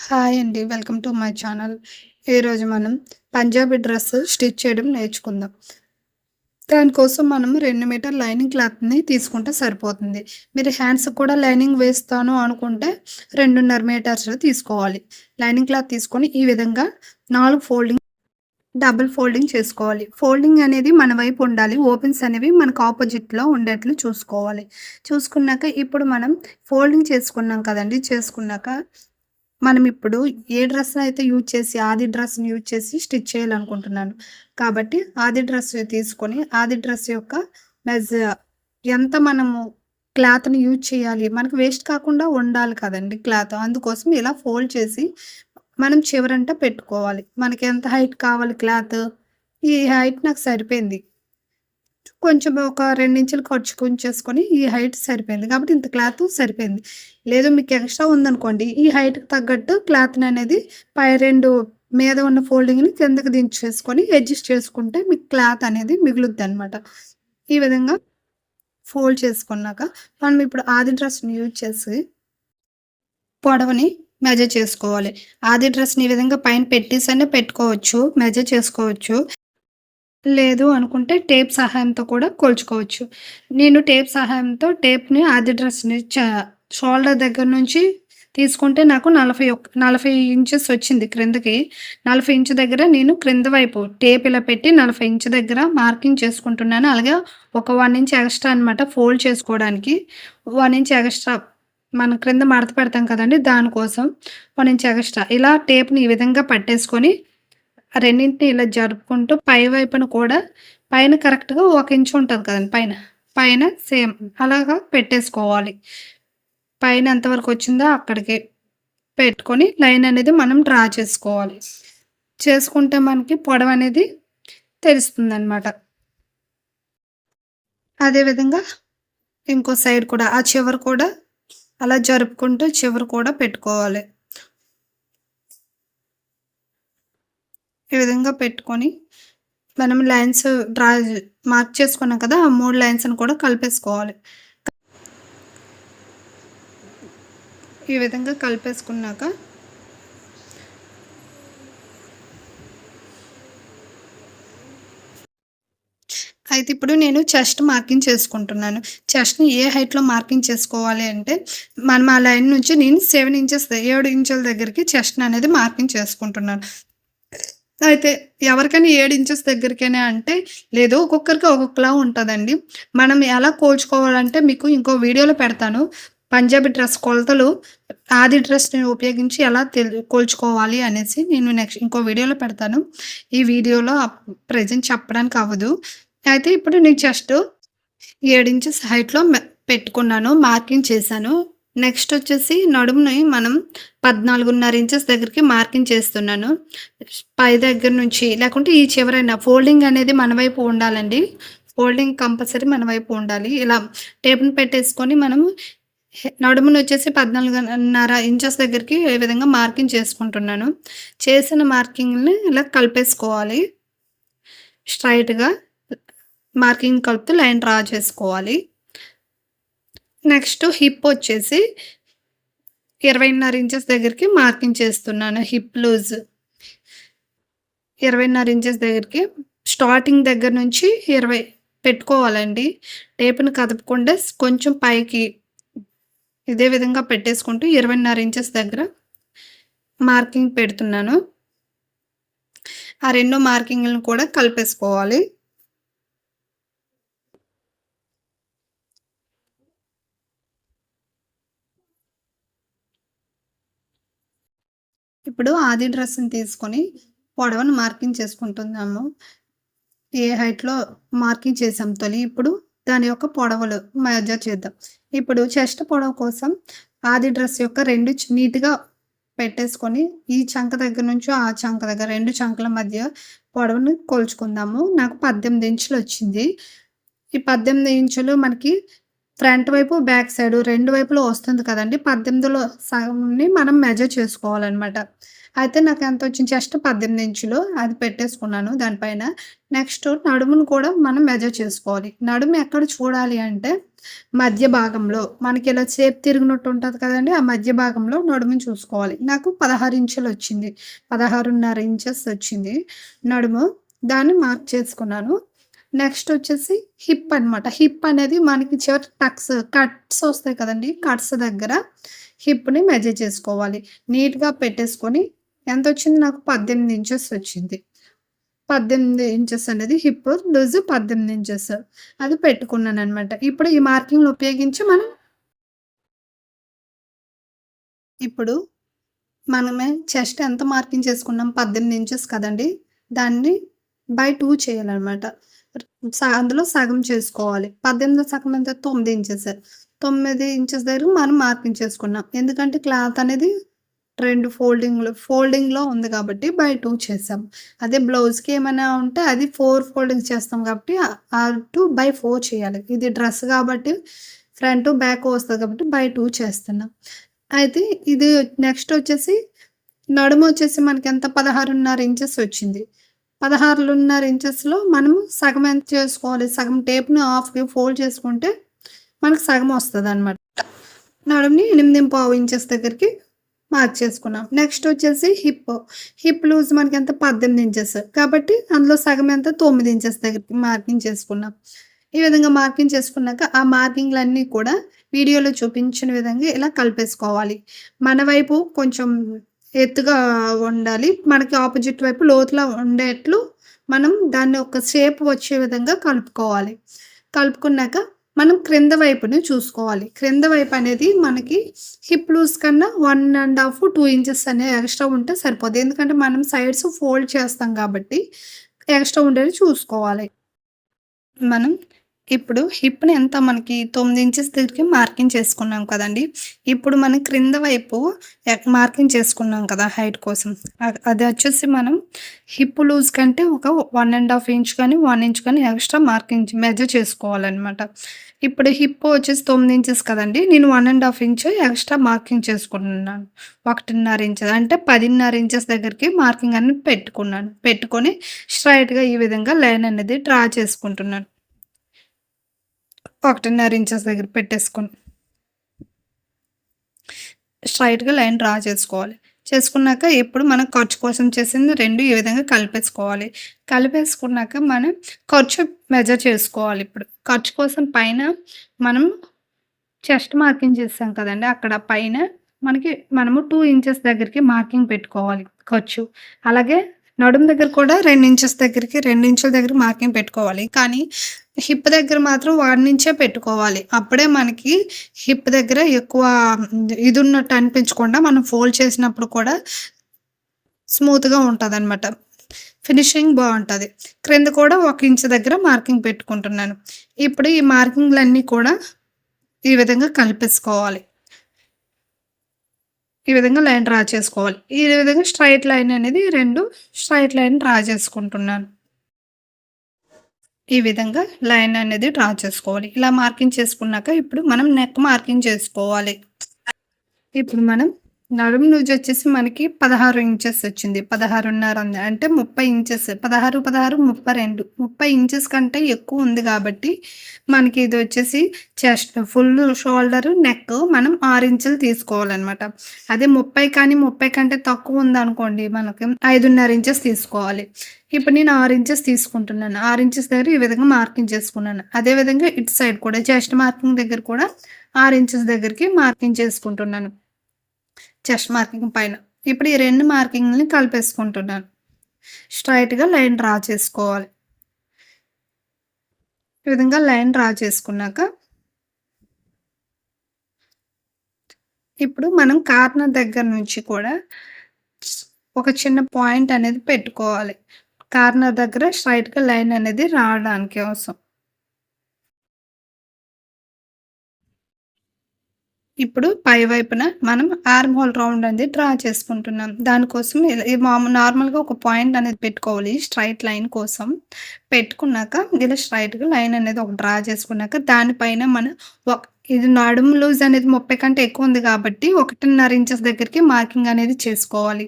Hi అండి. Welcome to my channel. ఈరోజు మనం పంజాబీ డ్రెస్ స్టిచ్ చేయడం నేర్చుకుందాం. దానికోసం మనం 2 మీటర్ లైనింగ్ క్లాత్‌ని తీసుకుంటే సరిపోతుంది. మీరు హ్యాండ్స్‌కి కూడా లైనింగ్ వేస్తాను అనుకుంటే 2.5 మీటర్స్ తీసుకోవాలి. లైనింగ్ క్లాత్ తీసుకొని ఈ విధంగా 4 డబుల్ ఫోల్డింగ్ చేసుకోవాలి. ఫోల్డింగ్ అనేది మన వైపు ఉండాలి. ఓపెన్స్ అనేవి మనకు ఆపోజిట్‌లో ఉండేట్లు చూసుకోవాలి. చూసుకున్నాక ఇప్పుడు మనం ఫోల్డింగ్ చేసుకున్నాం కదండీ! చేసుకున్నాక మనమిప్పుడు ఏ డ్రెస్ అయితే యూజ్ చేసి ఆది డ్రెస్‌ని యూజ్ చేసి స్టిచ్ చేయాలనుకుంటున్నాను. కాబట్టి ఆది డ్రెస్ తీసుకొని ఆది డ్రెస్ యొక్క మెజ ఎంత మనము క్లాత్‌ని యూజ్ చేయాలి. మనకు వేస్ట్ కాకుండా ఉండాలి కదండీ క్లాత్. అందుకోసం ఇలా ఫోల్డ్ చేసి మనం చివరంట పెట్టుకోవాలి. మనకి ఎంత హైట్ కావాలి క్లాత్, ఈ హైట్ నాకు సరిపోయింది. కొంచెం ఒక 2 ఇంచులు ఖర్చుకుంచేసుకొని ఈ హైట్ సరిపోయింది. కాబట్టి ఇంత క్లాత్ సరిపోయింది. లేదు మీకు ఎక్స్‌ట్రా ఉందనుకోండి, ఈ హైట్‌కి తగ్గట్టు క్లాత్‌ననేది పై 2 మీద ఉన్న ఫోల్డింగ్‌ని కిందకి దించేసుకొని అడ్జస్ట్ చేసుకుంటే మీకు క్లాత్ అనేది మిగులుద్దనమాట. ఈ విధంగా ఫోల్డ్ చేసుకున్నాక మనం ఇప్పుడు ఆది డ్రెస్‌ని యూజ్ చేసి పొడవుని మెజర్ చేసుకోవాలి. ఆది డ్రెస్‌ని ఈ విధంగా పైన పెట్టేసైనా పెట్టుకోవచ్చు. మెజర్ చేసుకోవచ్చు. లేదు అనుకుంటే టేప్ సహాయంతో కూడా కొలుచుకోవచ్చు. నేను టేప్ సహాయంతో టేప్‌ని ఆది డ్రెస్‌ని షోల్డర్ దగ్గర నుంచి తీసుకుంటే నాకు 40 ఇంచెస్ వచ్చింది క్రిందకి. 40 ఇంచ్ దగ్గర నేను క్రింద వైపు టేప్ ఇలా పెట్టి 40 ఇంచ్ దగ్గర మార్కింగ్ చేసుకుంటున్నాను. అలాగే ఒక 1 ఇంచ్ ఎక్స్‌ట్రా అనమాట ఫోల్డ్ చేసుకోవడానికి. 1 ఇంచ్ ఎక్స్‌ట్రా మనం క్రింద మడత పెడతాం కదండీ! దానికోసం 1 ఇంచ్ ఎక్స్‌ట్రా. ఇలా టేప్‌ని ఈ విధంగా పట్టేసుకొని ఆ రెండింటిని ఇలా జరుపుకుంటూ పై వైపున కూడా పైన కరెక్ట్‌గా 1 ఇంచ్ ఉంటది కదండీ పైన. పైన సేమ్ అలాగా పెట్టేసుకోవాలి. పైన ఎంతవరకు వచ్చిందో అక్కడికి పెట్టుకొని లైన్ అనేది మనం డ్రా చేసుకోవాలి. చేసుకుంటే మనకి పొడవనేది తెలుస్తుందనమాట. అదే విధంగా ఇంకో సైడ్ కూడా ఆ చివర కూడా అలా జరుపుకుంటూ చివర కూడా పెట్టుకోవాలి. ఈ విధంగా పెట్టుకొని మనం లైన్స్ డ్రా మార్క్ చేసుకున్నాం కదా! ఆ 3 లైన్స్‌ని కూడా కలిపేసుకోవాలి. ఈ విధంగా కలిపేసుకున్నాక అయితే ఇప్పుడు నేను చెస్ట్ మార్కింగ్ చేసుకుంటున్నాను. చెస్ట్‌ని ఏ హైట్‌లో మార్కింగ్ చేసుకోవాలి అంటే, మనం ఆ లైన్ నుంచి నేను 7 ఇంచుల దగ్గరికి చెస్ట్‌ని అనేది మార్కింగ్ చేసుకుంటున్నాను. అయితే ఎవరికైనా 7 ఇంచెస్ దగ్గరికేనా అంటే, లేదు ఒక్కొక్కరికి ఒక్కొక్కలా ఉంటదండి. మనం ఎలా కోల్చుకోవాలంటే మీకు ఇంకో వీడియోలో పెడతాను. పంజాబీ డ్రెస్ కొలతలు ఆది డ్రెస్‌ని ఉపయోగించి ఎలా కొలుచుకోవాలి అనేసి నేను నెక్స్ట్ ఇంకో వీడియోలో పెడతాను. ఈ వీడియోలో ప్రెజెంట్ చెప్పడానికి అవ్వదు. అయితే ఇప్పుడు నేను జస్ట్ 7 ఇంచెస్ హైట్‌లో పెట్టుకున్నాను. మార్కింగ్ చేశాను. నెక్స్ట్ వచ్చేసి నడుముని మనం 14.5 ఇంచెస్ దగ్గరికి మార్కింగ్ చేస్తున్నాను. పై దగ్గర నుంచి లేకుంటే ఈ చివరైన ఫోల్డింగ్ అనేది మన వైపు ఉండాలండి. ఫోల్డింగ్ కంపల్సరీ మన వైపు ఉండాలి. ఇలా టేప్‌ని పెట్టేసుకొని మనము నడుమునొచ్చేసి 14.5 ఇంచెస్ దగ్గరికి ఈ విధంగా మార్కింగ్ చేసుకుంటున్నాను. చేసిన మార్కింగ్‌ని ఇలా కలిపేసుకోవాలి. స్ట్రెయిట్‌గా మార్కింగ్ కలుపుతూ లైన్ డ్రా చేసుకోవాలి. నెక్స్ట్ హిప్ వచ్చేసి 20.5 ఇంచెస్ దగ్గరికి మార్కింగ్ చేస్తున్నాను. హిప్ లూజ్ 20.5 ఇంచెస్ దగ్గరికి స్టార్టింగ్ దగ్గర నుంచి 20 పెట్టుకోవాలండి. టేప్‌ని కదపకుండా కొంచెం పైకి ఇదే విధంగా పెట్టేసుకుంటూ 20.5 ఇంచెస్ దగ్గర మార్కింగ్ పెడుతున్నాను. ఆ 2 మార్కింగ్‌లను కూడా కలిపేసుకోవాలి. ఇప్పుడు ఆది డ్రెస్‌ని తీసుకొని పొడవును మార్కింగ్ చేసుకుంటున్నాము. ఏ హైట్‌లో మార్కింగ్ చేసాం ఇప్పుడు దాని యొక్క పొడవులు మెజర్ చేద్దాం. ఇప్పుడు చెస్ట్ పొడవు కోసం ఆది డ్రెస్ యొక్క 2 నీట్‌గా పెట్టేసుకొని, ఈ చంక దగ్గర నుంచి ఆ చంక దగ్గర 2 చంకల మధ్య పొడవుని కొలుచుకుందాము. నాకు 18 ఇంచులొచ్చింది. ఈ 18 ఇంచులు మనకి ఫ్రంట్ వైపు, బ్యాక్ సైడ్ 2 వైపులా వస్తుంది కదండీ! 18లో సగంని మనం మెజర్ చేసుకోవాలనమాట. అయితే నాకు ఎంతొచ్చింది జస్ట్ 18 ఇంచులు అది పెట్టేసుకున్నాను దానిపైన. నెక్స్ట్ నడుమును కూడా మనం మెజర్ చేసుకోవాలి. నడుము ఎక్కడ చూడాలి అంటే మధ్య భాగంలో మనకి ఇలా షేప్ తిరిగినట్టు ఉంటది కదండీ! ఆ మధ్య భాగంలో నడుముని చూసుకోవాలి. నాకు 16 ఇంచులొచ్చింది. 16.5 ఇంచెస్ వచ్చింది నడుము. దాన్ని మార్క్ చేసుకున్నాను. నెక్స్ట్ వచ్చేసి హిప్ అనమాట. హిప్ అనేది మనకి చివర కట్స్ ఒస్తాయి కదండీ! కట్స్ దగ్గర హిప్‌ని మెజర్ చేసుకోవాలి. నీట్‌గా పెట్టేసుకొని ఎంతొచ్చింది నాకు 18 ఇంచెస్ వచ్చింది. 18 ఇంచెస్ అనేది హిప్ లూజ్ 18 ఇంచెస్. అది పెట్టుకున్నాననమాట. ఇప్పుడు ఈ మార్కింగ్‌ని ఉపయోగించి ఇప్పుడు మనమే చెస్ట్ ఎంత మార్కింగ్ చేసుకున్నాం 18 ఇంచెస్ కదండీ! దాన్ని బై 2 చేయాలనమాట. అందులో సగం చేసుకోవాలి. 18లో సగం ఎంత 9 ఇంచెస్. 9 ఇంచెస్ దగ్గర మనం మార్కింగ్ చేసుకున్నాం. ఎందుకంటే క్లాత్ అనేది 2 ఫోల్డింగ్‌లో ఉంది కాబట్టి బై 2 చేసాం. అదే బ్లౌజ్‌కి ఏమైనా ఉంటే అది 4 ఫోల్డింగ్స్ చేస్తాం కాబట్టి అటు బై 4 చేయాలి. ఇది డ్రెస్ కాబట్టి ఫ్రంట్, బ్యాక్ వస్తది కాబట్టి బై 2 చేస్తున్నాం. అయితే ఇది నెక్స్ట్ వచ్చేసి నడుమొచ్చేసి మనకెంత 16.5 ఇంచెస్ వచ్చింది. 16.5 ఇంచెస్‌లో మనము సగం ఎంత చేసుకోవాలి? సగం టేప్‌ని హాఫ్‌కి ఫోల్డ్ చేసుకుంటే మనకు సగం వస్తదనమాట. నడుముని 8.5 ఇంచెస్ దగ్గరికి మార్క్ చేసుకున్నాం. నెక్స్ట్ వచ్చేసి హిప్. హిప్ లూజ్ మనకెంత 18 ఇంచెస్. కాబట్టి అందులో సగం ఎంత 9 ఇంచెస్ దగ్గరికి మార్కింగ్ చేసుకున్నాం. ఈ విధంగా మార్కింగ్ చేసుకున్నాక ఆ మార్కింగ్‌లన్నీ కూడా వీడియోలో చూపించిన విధంగా ఇలా కలిపేసుకోవాలి. మన వైపు కొంచెం ఎత్తుగా ఉండాలి. మనకి ఆపోజిట్ వైపు లోతులా ఉండేట్లు మనం దాన్ని ఒక షేప్ వచ్చే విధంగా కలుపుకోవాలి. కలుపుకున్నాక మనం క్రింద వైపుని చూసుకోవాలి. క్రింద వైపు అనేది మనకి హిప్ లూజ్ కన్నా 1 ½ 2 ఇంచెస్ అనేవి ఎక్స్‌ట్రా ఉంటే సరిపోద్ది. ఎందుకంటే మనం సైడ్స్ ఫోల్డ్ చేస్తాం కాబట్టి ఎక్స్‌ట్రా ఉండేది చూసుకోవాలి. మనం ఇప్పుడు హిప్‌ని ఎంత మనకి 9 ఇంచెస్ దగ్గరికి మార్కింగ్ చేసుకున్నాం కదండీ! ఇప్పుడు మనం క్రింద వైపు మార్కింగ్ చేసుకున్నాం కదా! హైట్ కోసం. అదొచ్చేసి మనం హిప్ లూజ్ కంటే ఒక 1 ½ ఇంచ్ కానీ, 1 ఇంచ్ కానీ ఎక్స్‌ట్రా మార్కింగ్ మెజర్ చేసుకోవాలనమాట. ఇప్పుడు హిప్ వచ్చేసి 9 ఇంచెస్ కదండీ! నేను 1 ½ ఇంచ్ ఎక్స్‌ట్రా మార్కింగ్ చేసుకుంటున్నాను. 1.5 ఇంచెస్ అంటే 10.5 ఇంచెస్ దగ్గరికి మార్కింగ్ అనేది పెట్టుకున్నాను. పెట్టుకొని స్ట్రెయిట్‌గా ఈ విధంగా లైన్ అనేది డ్రా చేసుకుంటున్నాను. 1.5 ఇంచెస్ దగ్గర పెట్టేసుకొని స్ట్రెయిట్‌గా లైన్ డ్రా చేసుకోవాలి. చేసుకున్నాక ఇప్పుడు మనం ఖర్చు కోసం చేసింది 2 ఈ విధంగా కలిపేసుకోవాలి. కలిపేసుకున్నాక మనం ఖర్చు మెజర్ చేసుకోవాలి ఇప్పుడు. ఖర్చు కోసం పైన మనం చెస్ట్ మార్కింగ్ చేసాం కదండీ! అక్కడ పైన మనము 2 ఇంచెస్ దగ్గరికి మార్కింగ్ పెట్టుకోవాలి ఖర్చు. అలాగే నడుము దగ్గర కూడా 2 ఇంచెస్ దగ్గరికి 2 ఇంచుల దగ్గర మార్కింగ్ పెట్టుకోవాలి. కానీ హిప్ దగ్గర మాత్రం 1 ఇంచే పెట్టుకోవాలి. అప్పుడే మనకి హిప్ దగ్గర ఎక్కువ ఇదున్నట్టు అనిపించకుండా మనం ఫోల్డ్ చేసినప్పుడు కూడా స్మూత్‌గా ఉంటదనమాట. ఫినిషింగ్ బావుంటది. క్రింద కూడా 1 ఇంచ్ దగ్గర మార్కింగ్ పెట్టుకుంటున్నాను. ఇప్పుడు ఈ మార్కింగ్‌లన్నీ కూడా ఈ విధంగా కలిపేసుకోవాలి. ఈ విధంగా లైన్ డ్రా చేసుకోవాలి. ఈ విధంగా స్ట్రెయిట్ లైన్ అనేది 2 స్ట్రెయిట్ లైన్ డ్రా చేసుకుంటున్నాను. ఈ విధంగా లైన్ అనేది డ్రా చేసుకోవాలి. ఇలా మార్కింగ్ చేసుకున్నాక ఇప్పుడు మనం నెక్ మార్కింగ్ చేసుకోవాలి. ఇప్పుడు మనం నడుము లూజ్ వచ్చేసి మనకి 16 ఇంచెస్ వచ్చింది. 16.5 ఉంది. అంటే 30 ఇంచెస్ 16, 16, 32 30 ఇంచెస్ కంటే ఎక్కువ ఉంది కాబట్టి మనకి ఇది వచ్చేసి చెస్ట్ ఫుల్ షోల్డర్, నెక్ మనం 6 ఇంచులు తీసుకోవాలనమాట. అదే 30 కానీ 30 కంటే తక్కువ ఉందనుకోండి మనకి 5.5 ఇంచెస్ తీసుకోవాలి. ఇప్పుడు నేను 6 ఇంచెస్ తీసుకుంటున్నాను. 6 ఇంచెస్ దగ్గర ఈ విధంగా మార్కింగ్ చేసుకున్నాను. అదే విధంగా ఇటు సైడ్ కూడా చెస్ట్ మార్కింగ్ దగ్గర కూడా 6 ఇంచెస్ దగ్గరికి మార్కింగ్ చేసుకుంటున్నాను. చెస్ట్ మార్కింగ్ పైన. ఇప్పుడు ఈ 2 మార్కింగ్‌లని కలిపేసుకుంటున్నాను. స్ట్రెయిట్‌గా లైన్ డ్రా చేసుకోవాలి. ఈ విధంగా లైన్ డ్రా చేసుకున్నాక ఇప్పుడు మనం కార్నర్ దగ్గర నుంచి కూడా ఒక చిన్న పాయింట్ అనేది పెట్టుకోవాలి. కార్నర్ దగ్గర స్ట్రెయిట్‌గా లైన్ అనేది రావడానికి కోసం. ఇప్పుడు పై వైపున మనం ఆర్మ్ హోల్ రౌండ్ అనేది డ్రా చేసుకుంటున్నాం. దానికోసం నార్మల్‌గా ఒక పాయింట్ అనేది పెట్టుకోవాలి స్ట్రెయిట్ లైన్ కోసం. పెట్టుకున్నాక ఇలా స్ట్రెయిట్‌గా లైన్ అనేది ఒక డ్రా చేసుకున్నాక దానిపైన మనం ఒక్ ఇది నడుము లూజ్ అనేది 30 కంటే ఎక్కువ ఉంది కాబట్టి 1.5 ఇంచెస్ దగ్గరికి మార్కింగ్ అనేది చేసుకోవాలి.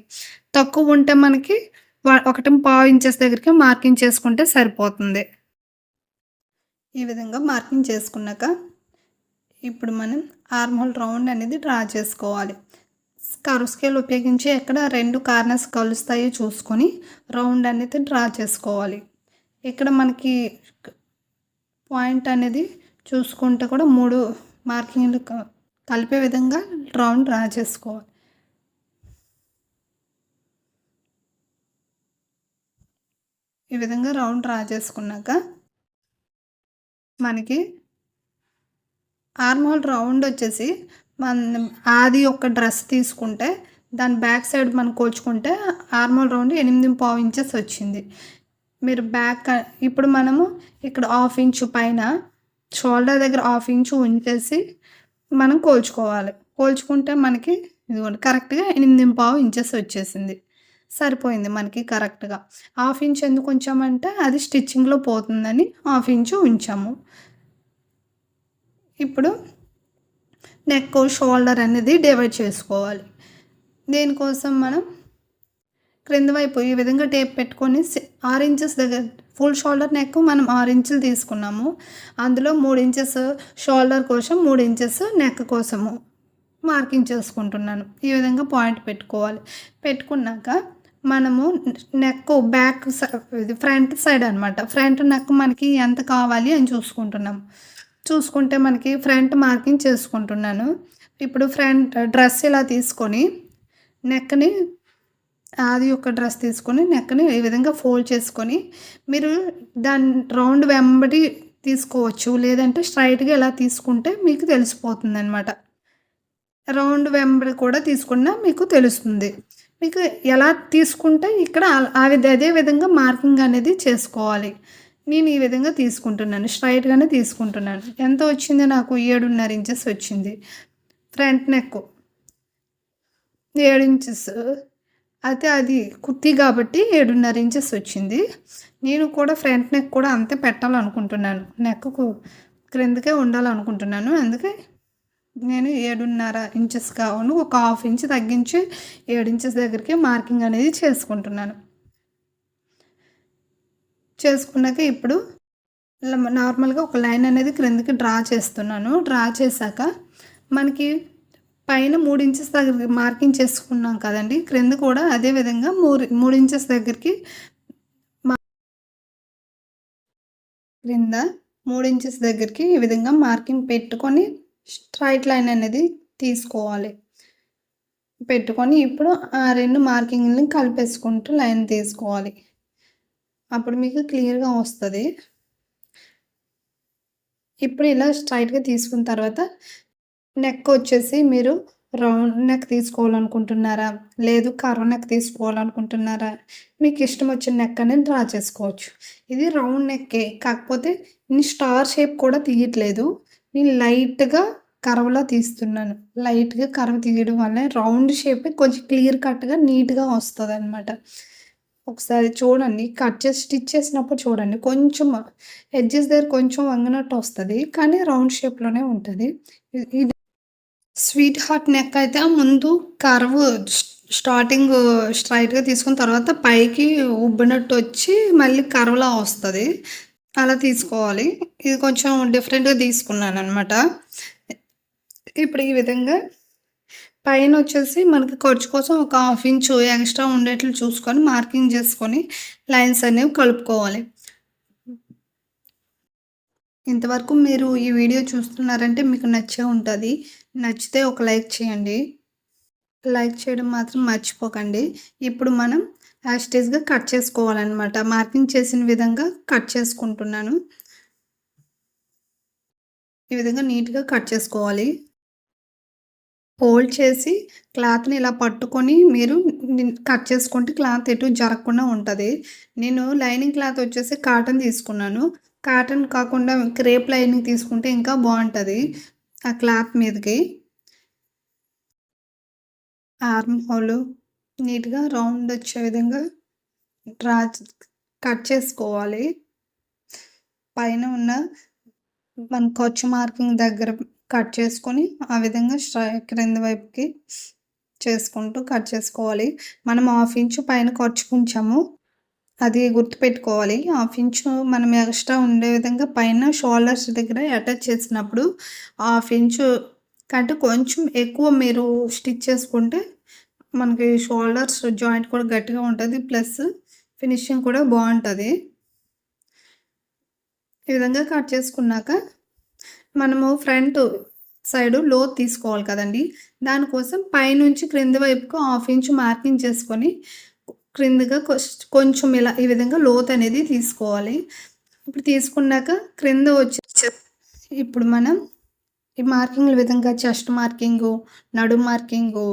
తక్కువ ఉంటే మనకి 1.5 ఇంచెస్ దగ్గరికి మార్కింగ్ చేసుకుంటే సరిపోతుంది. ఈ విధంగా మార్కింగ్ చేసుకున్నాక ఇప్పుడు మనం ఆర్మ్ హోల్ రౌండ్ అనేది డ్రా చేసుకోవాలి. కర్వ్ స్కేల్ ఉపయోగించి ఎక్కడ 2 కార్నర్స్ కలుస్తాయో చూసుకొని రౌండ్ అనేది డ్రా చేసుకోవాలి. ఇక్కడ మనకి పాయింట్ అనేది చూసుకుంటే కూడా 3 మార్కింగ్లు కలిపే విధంగా రౌండ్ డ్రా చేసుకోవాలి. ఈ విధంగా రౌండ్ డ్రా చేసుకున్నాక మనకి ఆర్మ్ హోల్ రౌండ్ వచ్చేసి మనం ఆది ఒక డ్రెస్ తీసుకుంటే దాని బ్యాక్ సైడ్ మనం కోల్చుకుంటే ఆర్మ్ హోల్ రౌండ్ 8.5 ఇంచెస్ వచ్చింది. మీరు ఇప్పుడు మనము ఇక్కడ 1/2 ఇంచు పైన షోల్డర్ దగ్గర 1/2 ఇంచు ఉంచేసి మనం కోల్చుకోవాలి. కోల్చుకుంటే మనకి ఇదిగోండి కరెక్ట్‌గా 8.5 ఇంచెస్ వచ్చేసింది. సరిపోయింది మనకి కరెక్ట్‌గా. 1/2 ఇంచ్ ఎందుకు ఉంచామంటే అది స్టిచ్చింగ్‌లో పోతుందని 1/2 ఇంచు ఉంచాము. ఇప్పుడు నెక్, షోల్డర్ అనేది డివైడ్ చేసుకోవాలి. దీనికోసం మనం క్రింద వైపు ఈ విధంగా టేప్ పెట్టుకొని 6 ఇంచెస్ దగ్గర ఫుల్ షోల్డర్ నెక్ మనం 6 ఇంచులు తీసుకున్నాము. అందులో 3 ఇంచెస్ షోల్డర్ కోసం, 3 ఇంచెస్ నెక్ కోసము మార్కింగ్ చేసుకుంటున్నాను. ఈ విధంగా పాయింట్ పెట్టుకోవాలి. పెట్టుకున్నాక మనము నెక్ బ్యాక్ ఇది ఫ్రంట్ సైడ్ అనమాట. ఫ్రంట్ నెక్ మనకి ఎంత కావాలి అని చూసుకుంటే మనకి ఫ్రంట్ మార్కింగ్ చేసుకుంటున్నాను. ఇప్పుడు ఫ్రంట్ డ్రెస్ ఇలా తీసుకొని నెక్ని ఆది ఒక డ్రెస్ తీసుకొని నెక్ని ఈ విధంగా ఫోల్డ్ చేసుకొని మీరు దాని రౌండ్ వెంబడి తీసుకోవచ్చు. లేదంటే స్ట్రైట్‌గా ఇలా తీసుకుంటే మీకు తెలిసిపోతుంది అనమాట. రౌండ్ వెంబడి కూడా తీసుకున్నా మీకు తెలుస్తుంది. మీకు ఎలా తీసుకుంటే ఇక్కడ అదే విధంగా మార్కింగ్ అనేది చేసుకోవాలి. నేను ఈ విధంగా తీసుకుంటున్నాను. స్ట్రైట్‌గానే తీసుకుంటున్నాను. ఎంత వచ్చింది నాకు 7.5 ఇంచెస్ వచ్చింది. ఫ్రంట్ నెక్ 7 ఇంచెస్ అయితే అది కుర్తీ కాబట్టి 7.5 ఇంచెస్ వచ్చింది. నేను కూడా ఫ్రంట్ నెక్ కూడా అంతే పెట్టాలనుకుంటున్నాను. నెక్కు క్రిందకే ఉండాలనుకుంటున్నాను. అందుకే నేను 7.5 ఇంచెస్ కావును ఒక 1/2 ఇంచ్ తగ్గించి 7 ఇంచెస్ దగ్గరికి మార్కింగ్ అనేది చేసుకుంటున్నాను. చేసుకున్నాక ఇప్పుడు నార్మల్‌గా ఒక లైన్ అనేది క్రిందకి డ్రా చేస్తున్నాను. డ్రా చేశాక మనకి పైన 3 ఇంచెస్ దగ్గర మార్కింగ్ చేసుకున్నాం కదండీ! క్రింద కూడా అదే విధంగా 3 ఇంచెస్ దగ్గరికి క్రింద 3 ఇంచెస్ దగ్గరికి ఈ విధంగా మార్కింగ్ పెట్టుకొని స్ట్రెయిట్ లైన్ అనేది తీసుకోవాలి. పెట్టుకొని ఇప్పుడు ఆ 2 మార్కింగ్‌లని కలిపేసుకుంటూ లైన్ తీసుకోవాలి. అప్పుడు మీకు క్లియర్‌గా వస్తది. ఇప్పుడు ఇలా స్ట్రెయిట్‌గా తీసుకున్న తర్వాత నెక్ వచ్చేసి మీరు రౌండ్ నెక్ తీసుకోవాలనుకుంటున్నారా? లేదు కర్వ్ నెక్ తీసుకోవాలనుకుంటున్నారా? మీకు ఇష్టం వచ్చిన నెక్ అనేది డ్రా చేసుకోవచ్చు. ఇది రౌండ్ నెక్కే. కాకపోతే నేను స్టార్ షేప్ కూడా తీయట్లేదు. నేను లైట్‌గా కర్వ్‌లా తీస్తున్నాను. లైట్‌గా కర్వ్ తీయడం వల్ల రౌండ్ షేపే కొంచెం క్లియర్ కట్‌గా నీట్‌గా వస్తదనమాట. ఒకసారి చూడండి. కట్ చేసి స్టిచ్ చేసినప్పుడు చూడండి. కొంచెం ఎడ్జెస్ దగ్గర కొంచెం వంగినట్టు వస్తది. కానీ రౌండ్ షేప్‌లోనే ఉంటది. ఇది స్వీట్ హార్ట్ నెక్ అయితే ముందు కర్వ్ స్టార్టింగ్ స్ట్రెయిట్‌గా తీసుకున్న తర్వాత పైకి ఉబ్బినట్టు వచ్చి మళ్ళీ కర్వ్‌లా వస్తది. అలా తీసుకోవాలి. ఇది కొంచెం డిఫరెంట్‌గా తీసుకున్నాననమాట. ఇప్పుడు ఈ విధంగా పైనొచ్చేసి మనకి ఖర్చు కోసం ఒక 1/2 ఇంచు ఎక్స్ట్రా ఉండేట్లు చూసుకొని మార్కింగ్ చేసుకొని లైన్స్ అనేవి కలుపుకోవాలి. ఇంతవరకు మీరు ఈ వీడియో చూస్తున్నారంటే మీకు నచ్చే ఉంటది. నచ్చితే ఒక లైక్ చేయండి. లైక్ చేయడం మాత్రం మర్చిపోకండి. ఇప్పుడు మనం యాజ్ ఇట్ ఈస్‌గా కట్ చేసుకోవాలనమాట. మార్కింగ్ చేసిన విధంగా కట్ చేసుకుంటున్నాను. ఈ విధంగా నీట్‌గా కట్ చేసుకోవాలి. ఫోల్డ్ చేసి క్లాత్‌ని ఇలా పట్టుకొని మీరు కట్ చేసుకుంటే క్లాత్ ఎటు జరగకుండా ఉంటది. నేను లైనింగ్ క్లాత్ వచ్చేసి కాటన్ తీసుకున్నాను. కాటన్ కాకుండా క్రేప్ లైనింగ్ తీసుకుంటే ఇంకా బావుంటది ఆ క్లాత్ మీదకి. ఆర్మ్ హోలు నీట్‌గా రౌండ్ వచ్చే విధంగా డ్రా కట్ చేసుకోవాలి. పైన ఉన్న మన ఖర్చు మార్కింగ్ దగ్గర కట్ చేసుకొని, ఆ విధంగా క్రింద వైపుకి చేసుకుంటూ కట్ చేసుకోవాలి. మనం హాఫ్ ఇంచు పైన ఖర్చుకుంచాము. అది గుర్తుపెట్టుకోవాలి. హాఫ్ ఇంచు మనం ఎక్స్ట్రా ఉండే విధంగా పైన షోల్డర్స్ దగ్గర అటాచ్ చేసినప్పుడు హాఫ్ ఇంచు కంటే కొంచెం ఎక్కువ మీరు స్టిచ్ చేసుకుంటే మనకి షోల్డర్స్ జాయింట్ కూడా గట్టిగా ఉంటది. ప్లస్ ఫినిషింగ్ కూడా బావుంటది. ఈ విధంగా కట్ చేసుకున్నాక మనము ఫ్రంట్ సైడు లోతు తీసుకోవాలి కదండీ! దానికోసం పైనుంచి క్రింది వైపుకు హాఫ్ ఇంచు మార్కింగ్ చేసుకొని క్రిందగా కొంచెం ఇలా ఈ విధంగా లోతనేది తీసుకోవాలి. ఇప్పుడు తీసుకున్నాక క్రింద ఇప్పుడు మనం ఈ మార్కింగ్‌ల విధంగా చెస్ట్ మార్కింగు, నడుము మార్కింగు,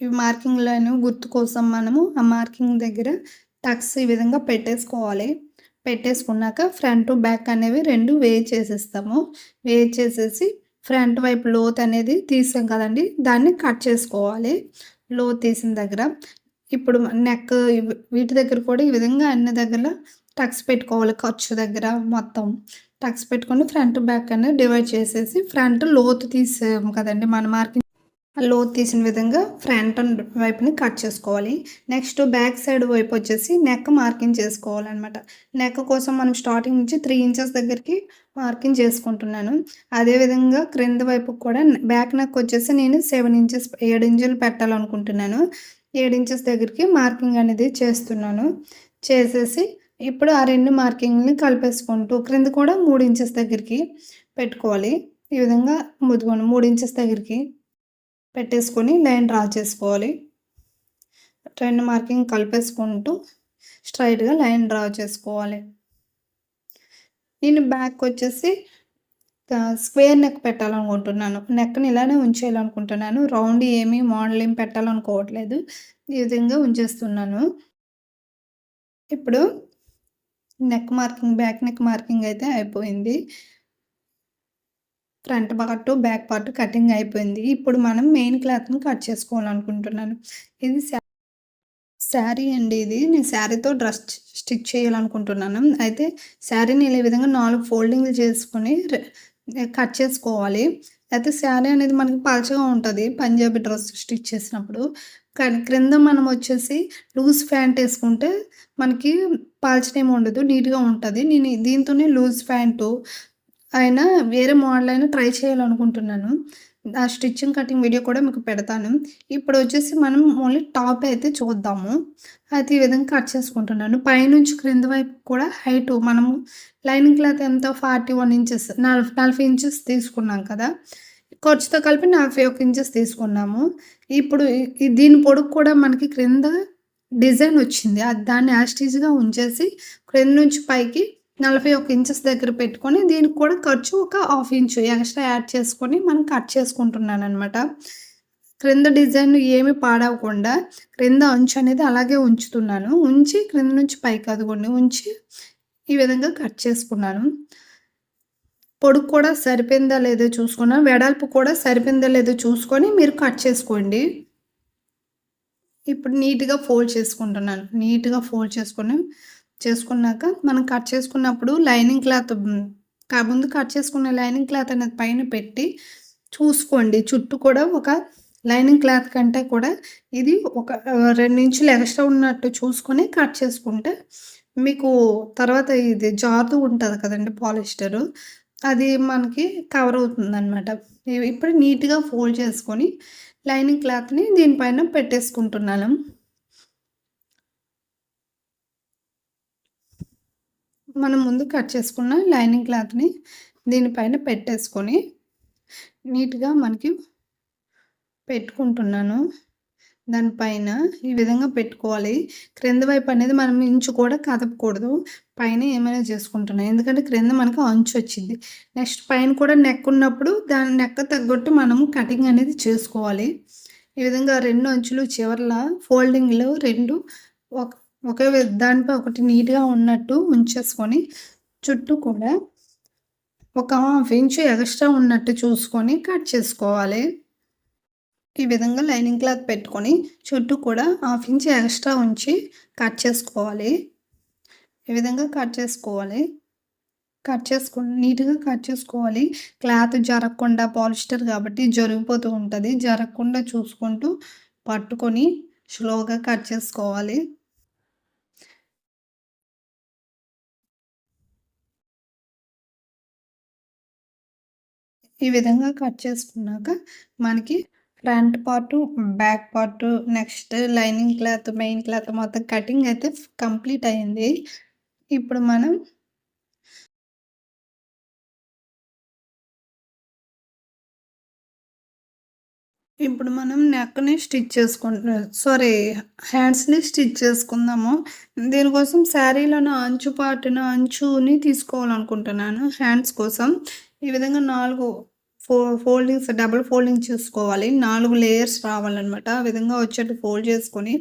ఈ మార్కింగ్‌లను గుర్తు కోసం మనము ఆ మార్కింగ్ దగ్గర టక్స్ ఈ విధంగా పెట్టేసుకోవాలి. పెట్టేసుకున్నాక ఫ్రంట్, బ్యాక్ అనేవి 2 వేర్ చేసేస్తాము. వేర్ చేసేసి ఫ్రంట్ వైపు లోతు అనేది తీసాం కదండీ! దాన్ని కట్ చేసుకోవాలి. లోతు తీసిన దగ్గర ఇప్పుడు నెక్ వీటి దగ్గర కూడా ఈ విధంగా అన్ని దగ్గర టక్స్ పెట్టుకోవాలి. ఖర్చు దగ్గర మొత్తం టక్స్ పెట్టుకొని ఫ్రంట్, బ్యాక్ అనేది డివైడ్ చేసేసి ఫ్రంట్ లోతు తీసాము కదండీ! మన మార్కింగ్ ఆ లోతు తీసిన విధంగా ఫ్రంట్ వైపుని కట్ చేసుకోవాలి. నెక్స్ట్ బ్యాక్ సైడ్ వైపు వచ్చేసి నెక్ మార్కింగ్ చేసుకోవాలనమాట. నెక్ కోసం మనం స్టార్టింగ్ నుంచి 3 ఇంచెస్ దగ్గరికి మార్కింగ్ చేసుకుంటున్నాను. అదేవిధంగా క్రింద వైపు కూడా బ్యాక్ నెక్ వచ్చేసి నేను 7 ఇంచెస్ 7 ఇంచులు పెట్టాలనుకుంటున్నాను. 7 ఇంచెస్ దగ్గరికి మార్కింగ్ అనేది చేస్తున్నాను. చేసేసి ఇప్పుడు ఆ 2 మార్కింగ్‌ని కలిపేసుకుంటూ క్రింద కూడా 3 ఇంచెస్ దగ్గరికి పెట్టుకోవాలి. ఈ విధంగా 3 ఇంచెస్ దగ్గరికి పెట్టేసుకొని లైన్ డ్రా చేసుకోవాలి. 2 మార్కింగ్ కలిపేసుకుంటూ స్ట్రెయిట్‌గా లైన్ డ్రా చేసుకోవాలి. నేను బ్యాక్ వచ్చేసి స్క్వేర్ నెక్ పెట్టాలనుకుంటున్నాను. నెక్‌ని ఇలానే ఉంచేయాలనుకుంటున్నాను. రౌండ్ ఏమి మోడల్ ఏమి పెట్టాలనుకోవట్లేదు. ఈ విధంగా ఉంచేస్తున్నాను. ఇప్పుడు neck marking, back neck marking అయితే అయిపోయింది. Front part, back part cutting అయిపోయింది. ఇప్పుడు మనం మెయిన్ క్లాత్‌ని కట్ చేసుకోవాలనుకుంటున్నాను. ఇది శారీ అండి ఇది. నేను శారీతో డ్రెస్ స్టిచ్ చేయాలనుకుంటున్నాను. అయితే శారీని ఇలా ఈ విధంగా 4 ఫోల్డింగ్‌లు చేసుకొని కట్ చేసుకోవాలి. అయితే శారీ అనేది మనకి పలచగా ఉంటది. పంజాబీ డ్రెస్ స్టిచ్ చేసినప్పుడు. కానీ క్రింద మనం వచ్చేసి లూజ్ ప్యాంట్ ఏసుకుంటే మనకి పలచనేమి ఉండదు. నీట్‌గా ఉంటది. నేను దీంతోనే లూజ్ ప్యాంటు అయినా వేరే మోడల్ అయినా ట్రై చేయాలనుకుంటున్నాను. ఆ స్టిచ్చింగ్ కటింగ్ వీడియో కూడా మీకు పెడతాను. ఇప్పుడు వచ్చేసి మనం ఓన్లీ టాప్ అయితే చూద్దాము. అయితే ఈ విధంగా కట్ చేసుకుంటున్నాను. పైనుంచి క్రింద వైపు కూడా హైటు మనము లైనింగ్ క్లాత్ ఎంత 41 ఇంచెస్ 40 ఇంచెస్ తీసుకున్నాం కదా! ఖర్చుతో కలిపి 41 ఇంచెస్ తీసుకున్నాము. ఇప్పుడు దీని పొడుగు కూడా మనకి క్రింద డిజైన్ వచ్చింది. దాన్ని యాజ్ టీజ్‌గా ఉంచేసి క్రింద నుంచి పైకి 41 ఇంచెస్ దగ్గర పెట్టుకొని దీనికి కూడా ఖర్చు ఒక హాఫ్ ఇంచు ఎక్స్ట్రా యాడ్ చేసుకొని మనం కట్ చేసుకుంటున్నాననమాట. క్రింద డిజైన్ ఏమి పాడవకుండా క్రింద అంచు అనేది అలాగే ఉంచుతున్నాను. ఉంచి క్రింద నుంచి పైకి అదిగోండి ఉంచి ఈ విధంగా కట్ చేసుకున్నాను. పొడుగు కూడా సరిపోయిందా లేదో చూసుకున్నాను. వెడల్పు కూడా సరిపోయిందా లేదో చూసుకొని మీరు కట్ చేసుకోండి. ఇప్పుడు నీట్‌గా ఫోల్డ్ చేసుకుంటున్నాను. నీట్‌గా ఫోల్డ్ చేసుకున్నాక మనం కట్ చేసుకున్నప్పుడు లైనింగ్ క్లాత్ ముందు కట్ చేసుకున్న లైనింగ్ క్లాత్ అనేది పైన పెట్టి చూసుకోండి. చుట్టూ కూడా ఒక లైనింగ్ క్లాత్ కంటే కూడా ఇది ఒక 2 ఇంచులు ఎక్స్ట్రా ఉన్నట్టు చూసుకొని కట్ చేసుకుంటే మీకు తర్వాత ఇది జారుతూ ఉంటది కదండీ పాలిస్టరు. అది మనకి కవర్ అవుతుందనమాట. ఇప్పుడు నీట్‌గా ఫోల్డ్ చేసుకొని లైనింగ్ క్లాత్‌ని దీనిపైన పెట్టేసుకుంటున్నాను. మనం ముందు కట్ చేసుకున్న లైనింగ్ క్లాత్‌ని దీనిపైన పెట్టేసుకొని నీట్‌గా మనకి పెట్టుకుంటున్నాను. దానిపైన ఈ విధంగా పెట్టుకోవాలి. క్రింద వైపు అనేది మనం ఇంచు కూడా కదపకూడదు. పైన ఏమైనా చేసుకుంటున్నాను. ఎందుకంటే క్రింద మనకు అంచు వచ్చిద్ది. నెక్స్ట్ పైన కూడా నెక్ ఉన్నప్పుడు దాని నెక్ తగ్గట్టు మనము కటింగ్ అనేది చేసుకోవాలి. ఈ విధంగా 2 అంచులు చివర్ల ఫోల్డింగ్‌లో 2 ఒకే దానిపై ఒకటి నీట్‌గా ఉన్నట్టు ఉంచేసుకొని చుట్టూ కూడా ఒక హాఫ్ ఇంచు ఎక్స్ట్రా ఉన్నట్టు చూసుకొని కట్ చేసుకోవాలి. ఈ విధంగా లైనింగ్ క్లాత్ పెట్టుకొని చుట్టూ కూడా హాఫ్ ఇంచ్ ఎక్స్ట్రా ఉంచి కట్ చేసుకోవాలి. ఈ విధంగా కట్ చేసుకోవాలి. నీట్‌గా కట్ చేసుకోవాలి. క్లాత్ జరగకుండా పాలిస్టర్ కాబట్టి జరిగిపోతూ ఉంటది. జరగకుండా చూసుకుంటూ పట్టుకొని స్లోగా కట్ చేసుకోవాలి. ఈ విధంగా కట్ చేసుకున్నాక మనకి front part, back part, next lining cloth, main cloth మొత్తం కటింగ్ అయితే కంప్లీట్ అయింది. ఇప్పుడు మనం నెక్‌ని స్టిచ్ హ్యాండ్స్‌ని స్టిచ్ చేసుకుందాము. దీనికోసం శారీలోని అంచు పార్ట్‌ని అంచుని తీసుకోవాలనుకుంటున్నాను హ్యాండ్స్ కోసం. ఈ విధంగా 4 ఫో ఫోల్డింగ్స్ డబుల్ ఫోల్డింగ్ చేసుకోవాలి. 4 లేయర్స్ రావాలనమాట. ఆ విధంగా వచ్చేట్టు ఫోల్డ్ చేసుకొని,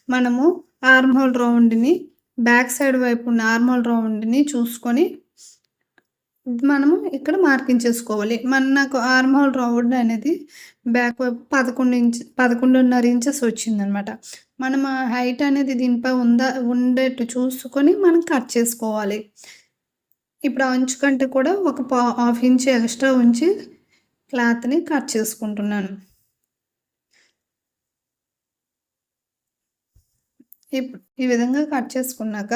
మనము ఆర్మ్ హోల్ రౌండ్‌ని బ్యాక్ సైడ్ వైపు ఉన్న ఆర్మ్ హోల్ రౌండ్‌ని చూసుకొని మనము ఇక్కడ మార్కింగ్ చేసుకోవాలి. నాకు ఆర్మ్ హోల్ రౌండ్ అనేది బ్యాక్ వైపు 11.5 ఇంచెస్ వచ్చిందనమాట. మనం ఆ హైట్ అనేది దీనిపై ఉండేట్టు చూసుకొని మనం కట్ చేసుకోవాలి. ఇప్పుడు అంచు కంటే కూడా ఒక హాఫ్ ఇంచ్ ఎక్స్ట్రా ఉంచి క్లాత్‌ని కట్ చేసుకుంటున్నాను. ఈ విధంగా కట్ చేసుకున్నాక,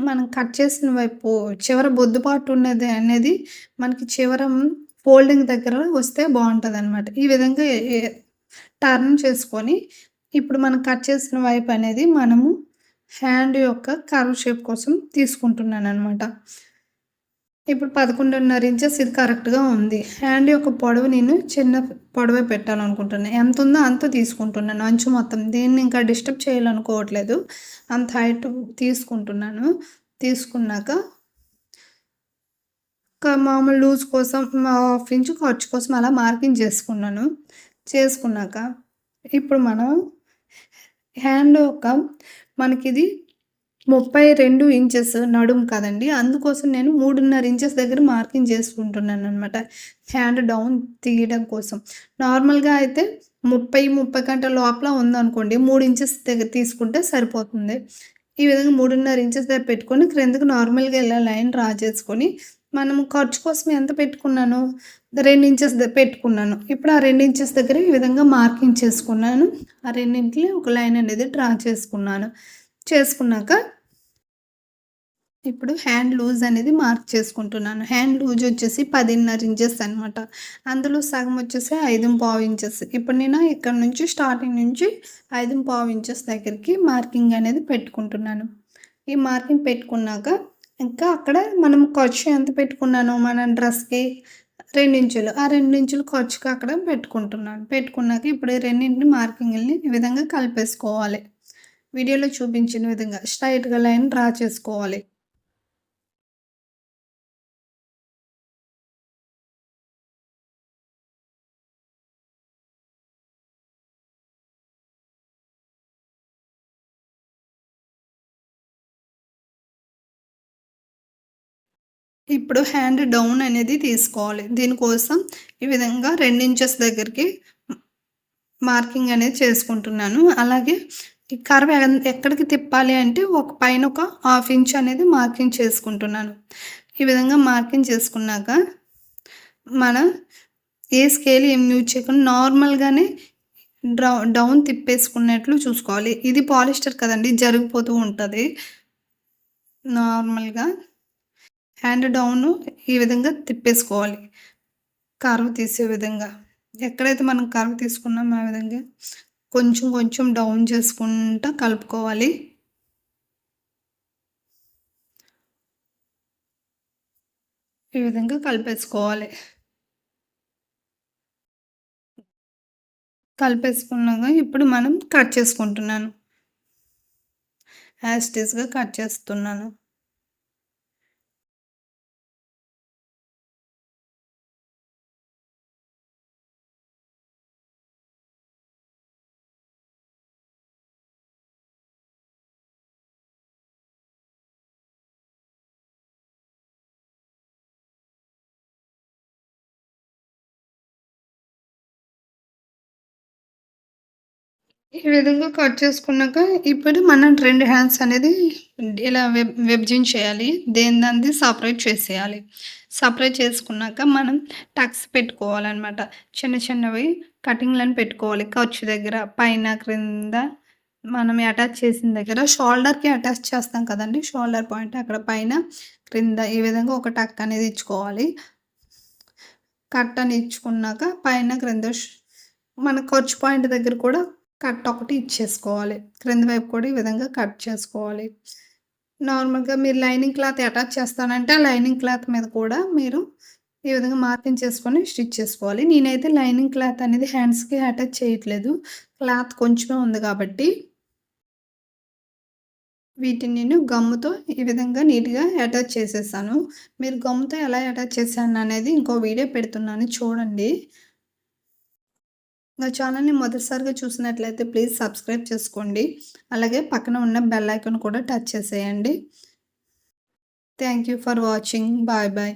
మనం కట్ చేసిన వైపు చివర బొద్దుపాటు ఉన్నది అనేది మనకి ఫోల్డింగ్ దగ్గర వస్తే బావుంటదనమాట. ఈ విధంగా టర్న్ చేసుకొని, ఇప్పుడు మనం కట్ చేసిన వైపు అనేది మనము హ్యాండ్ యొక్క కర్వ్ షేప్ కోసం తీసుకుంటున్నాననమాట. ఇప్పుడు 11.5 ఇంచెస్ ఇది కరెక్ట్‌గా ఉంది. హ్యాండ్ యొక్క పొడవు నేను చిన్న పొడవే పెట్టాలనుకుంటున్నా. ఎంతుందో అంత తీసుకుంటున్నాను అంచు మొత్తం. దీన్ని ఇంకా డిస్టర్బ్ చేయాలనుకోవట్లేదు. అంత హైట్ తీసుకుంటున్నాను. తీసుకున్నాక మామూలు లూజ్ కోసం హాఫ్ ఇంచు ఖర్చు కోసం అలా మార్కింగ్ చేసుకున్నాను. చేసుకున్నాక ఇప్పుడు మనం హ్యాండ్ యొక్క మనకిది 32 ఇంచెస్ నడుము కదండీ! అందుకోసం నేను 3.5 ఇంచెస్ దగ్గర మార్కింగ్ చేసుకుంటున్నాననమాట. హ్యాండ్ డౌన్ తీయడం కోసం. నార్మల్‌గా అయితే 30 కంటే లోపల ఉందనుకోండి 3 ఇంచెస్ దగ్గర తీసుకుంటే సరిపోతుంది. ఈ విధంగా 3.5 ఇంచెస్ దగ్గర పెట్టుకొని క్రిందకి నార్మల్‌గా ఇలా లైన్ డ్రా చేసుకొని, మనము ఖర్చు కోసం ఎంత పెట్టుకున్నాను? 2 ఇంచెస్ పెట్టుకున్నాను. ఇప్పుడు ఆ 2 ఇంచెస్ దగ్గర ఈ విధంగా మార్కింగ్ చేసుకున్నాను. ఆ రెండింటిని ఒక లైన్ అనేది డ్రా చేసుకున్నాను. చేసుకున్నాక ఇప్పుడు హ్యాండ్ లూజ్ అనేది మార్క్ చేసుకుంటున్నాను. హ్యాండ్ లూజ్ వచ్చేసి 10.5 ఇంచెస్ అనమాట. అందులో సగం వచ్చేసి 5.25 ఇంచెస్. ఇప్పుడు నేను ఇక్కడ నుంచి స్టార్టింగ్ నుంచి 5.25 ఇంచెస్ దగ్గరికి మార్కింగ్ అనేది పెట్టుకుంటున్నాను. ఈ మార్కింగ్ పెట్టుకున్నాక ఇంకా అక్కడ మనం ఖర్చు ఎంత పెట్టుకున్నానో మన డ్రెస్‌కి 2 ఇంచులు. ఆ 2 ఇంచులు ఖర్చుకి అక్కడ పెట్టుకుంటున్నాను. పెట్టుకున్నాక ఇప్పుడు ఈ రెండింటిని మార్కింగ్‌లని ఈ విధంగా కలిపేసుకోవాలి. వీడియోలో చూపించిన విధంగా స్ట్రెయిట్‌గా లైన్ డ్రా చేసుకోవాలి. ఇప్పుడు హ్యాండ్ డౌన్ అనేది తీసుకోవాలి. దీనికోసం ఈ విధంగా 2 ఇంచెస్ దగ్గరికి మార్కింగ్ అనేది చేసుకుంటున్నాను. అలాగే ఈ కర్వ్ ఎక్కడికి తిప్పాలి అంటే పైన ఒక హాఫ్ ఇంచ్ అనేది మార్కింగ్ చేసుకుంటున్నాను. ఈ విధంగా మార్కింగ్ చేసుకున్నాక మనం ఏ స్కేల్ ఏం యూజ్ చేయకుండా నార్మల్‌గానే డౌన్ తిప్పేసుకున్నట్లు చూసుకోవాలి. ఇది పాలిస్టర్ కదండీ! జరిగిపోతూ ఉంటది. నార్మల్‌గా హ్యాండ్ డౌను ఈ విధంగా తిప్పేసుకోవాలి. కర్వ్ తీసే విధంగా. ఎక్కడైతే మనం కర్వ్ తీసుకున్నామో ఆ విధంగా కొంచెం కొంచెం డౌన్ చేసుకుంటా కలుపుకోవాలి. ఈ విధంగా కలిపేసుకోవాలి. కలిపేసుకున్నాక ఇప్పుడు మనం కట్ చేసుకుంటున్నాను. యాజ్ ఇట్ ఈస్‌గా కట్ చేస్తున్నాను. ఈ విధంగా కట్ చేసుకున్నాక, ఇప్పుడు మనం 2 హ్యాండ్స్ అనేది ఇలా విభజించేయాలి. దేని దానిది సెపరేట్ చేసేయాలి. సెపరేట్ చేసుకున్నాక మనం టక్స్ పెట్టుకోవాలనమాట. చిన్న చిన్నవి కటింగ్‌లని పెట్టుకోవాలి. ఖర్చు దగ్గర, పైన, క్రింద మనం అటాచ్ చేసిన దగ్గర షోల్డర్‌కి అటాచ్ చేస్తాం కదండీ! షోల్డర్ పాయింట్ అక్కడ పైన, క్రింద ఈ విధంగా ఒక టక్ అనేది ఇచ్చుకోవాలి. కట్ అని ఇచ్చుకున్నాక పైన, క్రింద మన ఖర్చు పాయింట్ దగ్గర కూడా కట్ ఒకటి ఇచ్చేసుకోవాలి. క్రింద వైపు కూడా ఈ విధంగా కట్ చేసుకోవాలి. నార్మల్‌గా మీరు లైనింగ్ క్లాత్ అటాచ్ చేస్తానంటే, ఆ లైనింగ్ క్లాత్ మీద కూడా మీరు ఈ విధంగా మార్కింగ్ చేసుకొని స్టిచ్ చేసుకోవాలి. నేనైతే లైనింగ్ క్లాత్ అనేది హ్యాండ్స్‌కి అటాచ్ చేయట్లేదు. క్లాత్ కొంచెమే ఉంది కాబట్టి, వీటిని నేను గమ్ముతో ఈ విధంగా నీట్‌గా అటాచ్ చేసేసాను. మీరు గమ్ముతో ఎలా అటాచ్ చేశాననేది ఇంకో వీడియో పెడుతున్నాను చూడండి. నా ఛానల్‌ని మొదటిసారిగా చూసినట్లయితే ప్లీజ్ సబ్స్క్రైబ్ చేసుకోండి. అలాగే పక్కన ఉన్న బెల్ ఐకాన్ కూడా టచ్ చేసేయండి. Thank you for watching. Bye bye.